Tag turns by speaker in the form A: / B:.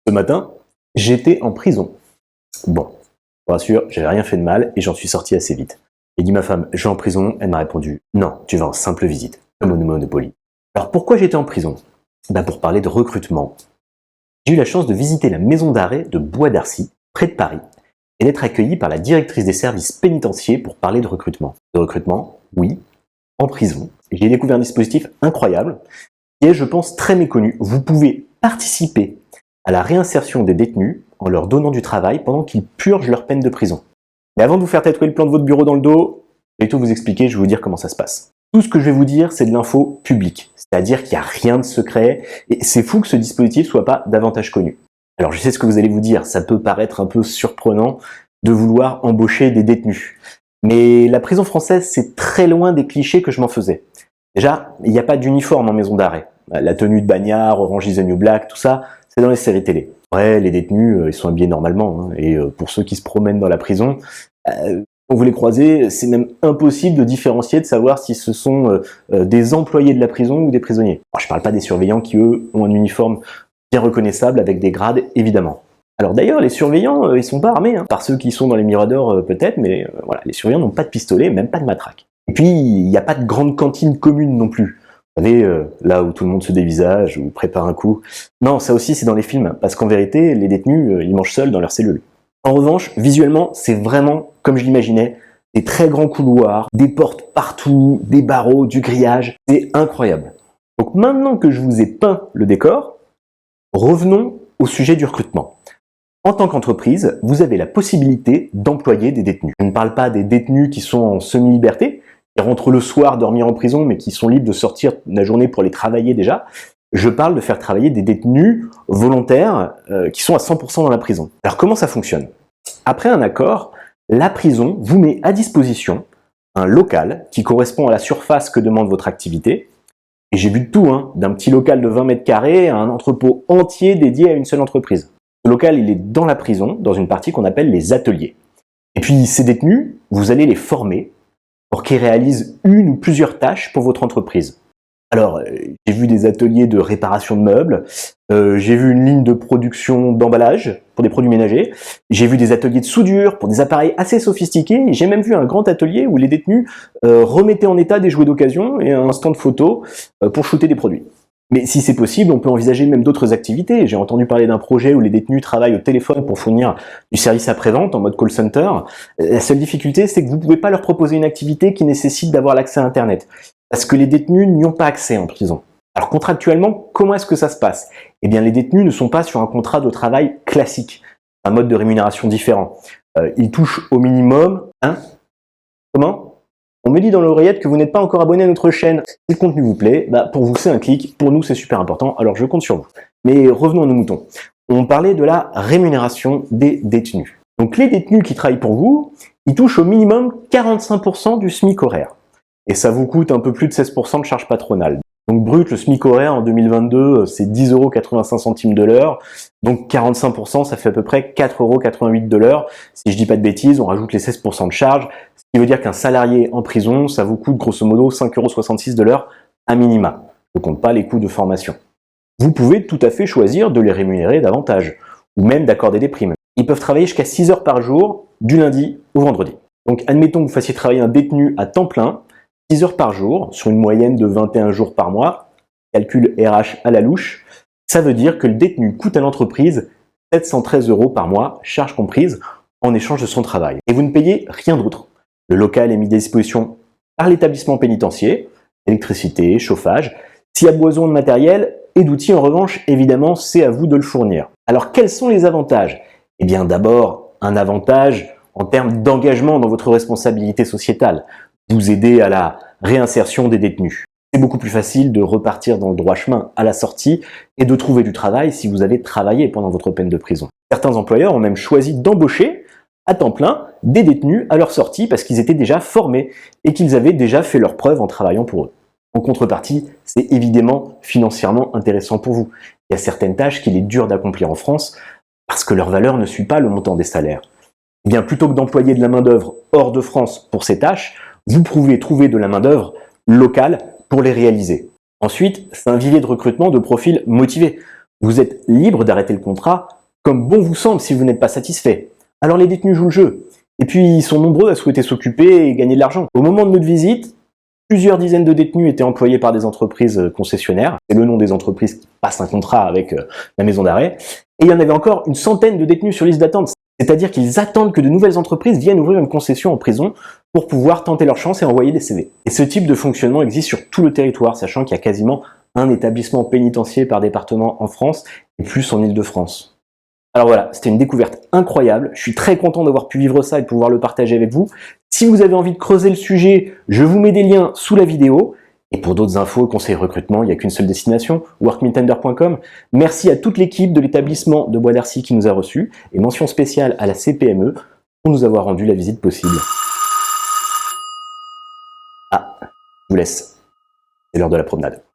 A: Ce matin, j'étais en prison. Bon, je vous rassure, j'avais rien fait de mal et j'en suis sorti assez vite. J'ai dit ma femme, je vais en prison, elle m'a répondu, non, tu vas en simple visite, comme au Monopoly. Alors pourquoi j'étais en prison? Pour parler de recrutement. J'ai eu la chance de visiter la maison d'arrêt de Bois d'Arcy, près de Paris, et d'être accueilli par la directrice des services pénitentiaires pour parler de recrutement. De recrutement, oui, en prison. J'ai découvert un dispositif incroyable, qui est, je pense, très méconnu. Vous pouvez participer à la réinsertion des détenus en leur donnant du travail pendant qu'ils purgent leur peine de prison. Mais avant de vous faire tatouer le plan de votre bureau dans le dos, je vais tout vous expliquer, je vais vous dire comment ça se passe. Tout ce que je vais vous dire, c'est de l'info publique, c'est-à-dire qu'il n'y a rien de secret, et c'est fou que ce dispositif soit pas davantage connu. Alors je sais ce que vous allez vous dire, ça peut paraître un peu surprenant de vouloir embaucher des détenus. Mais la prison française, c'est très loin des clichés que je m'en faisais. Déjà, il n'y a pas d'uniforme en maison d'arrêt. La tenue de bagnard, Orange is the New Black, tout ça, c'est dans les séries télé. Ouais, les détenus, ils sont habillés normalement. Et pour ceux qui se promènent dans la prison, quand vous les croisez, c'est même impossible de différencier, de savoir si ce sont des employés de la prison ou des prisonniers. Alors, je parle pas des surveillants qui, eux, ont un uniforme bien reconnaissable avec des grades, évidemment. Alors d'ailleurs, les surveillants, ils sont pas armés, par ceux qui sont dans les miradors peut-être, mais voilà, les surveillants n'ont pas de pistolet, même pas de matraque. Et puis, il n'y a pas de grande cantine commune non plus. Vous savez, là où tout le monde se dévisage ou prépare un coup. Non, ça aussi c'est dans les films, parce qu'en vérité, les détenus, ils mangent seuls dans leurs cellules. En revanche, visuellement, c'est vraiment, comme je l'imaginais, des très grands couloirs, des portes partout, des barreaux, du grillage, c'est incroyable. Donc maintenant que je vous ai peint le décor, revenons au sujet du recrutement. En tant qu'entreprise, vous avez la possibilité d'employer des détenus. Je ne parle pas des détenus qui sont en semi-liberté, qui rentrent le soir dormir en prison, mais qui sont libres de sortir la journée pour aller travailler déjà. Je parle de faire travailler des détenus volontaires qui sont à 100% dans la prison. Alors comment ça fonctionne? Après un accord, la prison vous met à disposition un local qui correspond à la surface que demande votre activité. Et j'ai vu de tout, d'un petit local de 20 mètres carrés à un entrepôt entier dédié à une seule entreprise. Le local, il est dans la prison, dans une partie qu'on appelle les ateliers. Et puis ces détenus, vous allez les former pour qu'ils réalisent une ou plusieurs tâches pour votre entreprise. Alors, j'ai vu des ateliers de réparation de meubles, j'ai vu une ligne de production d'emballage pour des produits ménagers, j'ai vu des ateliers de soudure pour des appareils assez sophistiqués, j'ai même vu un grand atelier où les détenus remettaient en état des jouets d'occasion et un stand photo pour shooter des produits. Mais si c'est possible, on peut envisager même d'autres activités. J'ai entendu parler d'un projet où les détenus travaillent au téléphone pour fournir du service après-vente en mode call center. La seule difficulté, c'est que vous ne pouvez pas leur proposer une activité qui nécessite d'avoir l'accès à Internet. Parce que les détenus n'y ont pas accès en prison. Alors contractuellement, comment est-ce que ça se passe? Eh bien, les détenus ne sont pas sur un contrat de travail classique, un mode de rémunération différent. Ils touchent au minimum, Comment? On me dit dans l'oreillette que vous n'êtes pas encore abonné à notre chaîne. Si le contenu vous plaît, pour vous c'est un clic, pour nous c'est super important, alors je compte sur vous. Mais revenons à nos moutons. On parlait de la rémunération des détenus. Donc les détenus qui travaillent pour vous, ils touchent au minimum 45% du SMIC horaire. Et ça vous coûte un peu plus de 16% de charges patronales. Donc brut, le SMIC horaire en 2022, c'est 10,85 € de l'heure. Donc 45%, ça fait à peu près 4,88 € de l'heure. Si je dis pas de bêtises, on rajoute les 16% de charges, ce qui veut dire qu'un salarié en prison, ça vous coûte grosso modo 5,66 € de l'heure à minima. Je ne compte pas les coûts de formation. Vous pouvez tout à fait choisir de les rémunérer davantage, ou même d'accorder des primes. Ils peuvent travailler jusqu'à 6 heures par jour, du lundi au vendredi. Donc admettons que vous fassiez travailler un détenu à temps plein, 6 heures par jour, sur une moyenne de 21 jours par mois, calcul RH à la louche, ça veut dire que le détenu coûte à l'entreprise 713 € par mois, charges comprises, en échange de son travail. Et vous ne payez rien d'autre. Le local est mis à disposition par l'établissement pénitentiaire, électricité, chauffage. S'il y a besoin de matériel et d'outils, en revanche, évidemment, c'est à vous de le fournir. Alors, quels sont les avantages? Eh bien, d'abord, un avantage en termes d'engagement dans votre responsabilité sociétale. Vous aider à la réinsertion des détenus. C'est beaucoup plus facile de repartir dans le droit chemin à la sortie et de trouver du travail si vous avez travaillé pendant votre peine de prison. Certains employeurs ont même choisi d'embaucher à temps plein des détenus à leur sortie parce qu'ils étaient déjà formés et qu'ils avaient déjà fait leurs preuves en travaillant pour eux. En contrepartie, c'est évidemment financièrement intéressant pour vous. Il y a certaines tâches qu'il est dur d'accomplir en France parce que leur valeur ne suit pas le montant des salaires. Eh bien, plutôt que d'employer de la main-d'œuvre hors de France pour ces tâches, vous pouvez trouver de la main-d'œuvre locale pour les réaliser. Ensuite, c'est un vivier de recrutement de profils motivés. Vous êtes libre d'arrêter le contrat comme bon vous semble si vous n'êtes pas satisfait. Alors les détenus jouent le jeu. Et puis ils sont nombreux à souhaiter s'occuper et gagner de l'argent. Au moment de notre visite, plusieurs dizaines de détenus étaient employés par des entreprises concessionnaires. C'est le nom des entreprises qui passent un contrat avec la maison d'arrêt. Et il y en avait encore une centaine de détenus sur liste d'attente. C'est-à-dire qu'ils attendent que de nouvelles entreprises viennent ouvrir une concession en prison pour pouvoir tenter leur chance et envoyer des CV. Et ce type de fonctionnement existe sur tout le territoire, sachant qu'il y a quasiment un établissement pénitentiaire par département en France et plus en Île-de-France. Alors voilà, c'était une découverte incroyable. Je suis très content d'avoir pu vivre ça et de pouvoir le partager avec vous. Si vous avez envie de creuser le sujet, je vous mets des liens sous la vidéo. Et pour d'autres infos, conseils recrutement, il n'y a qu'une seule destination, workmetender.com. Merci à toute l'équipe de l'établissement de Bois d'Arcy qui nous a reçus, et mention spéciale à la CPME pour nous avoir rendu la visite possible. Ah, je vous laisse. C'est l'heure de la promenade.